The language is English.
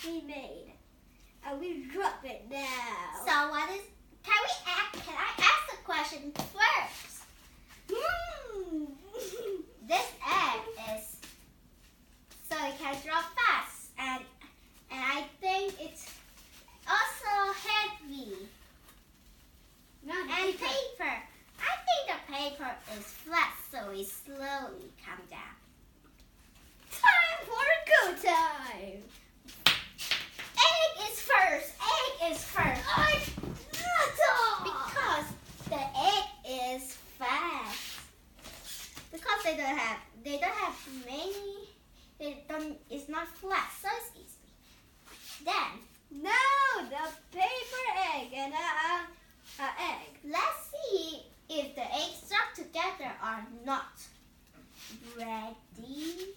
we made. And we drop it now. So can I ask the question first? This egg is so it can drop fast and I think it's also heavy. And paper. I think the paper is flat so it slowly comes down. Time for a go time. Egg is first. Because the egg is fast. Because they don't have many. It's not flat, so it's easy. Then Now the paper egg and egg. let's see if the eggs stuck together or not. Ready?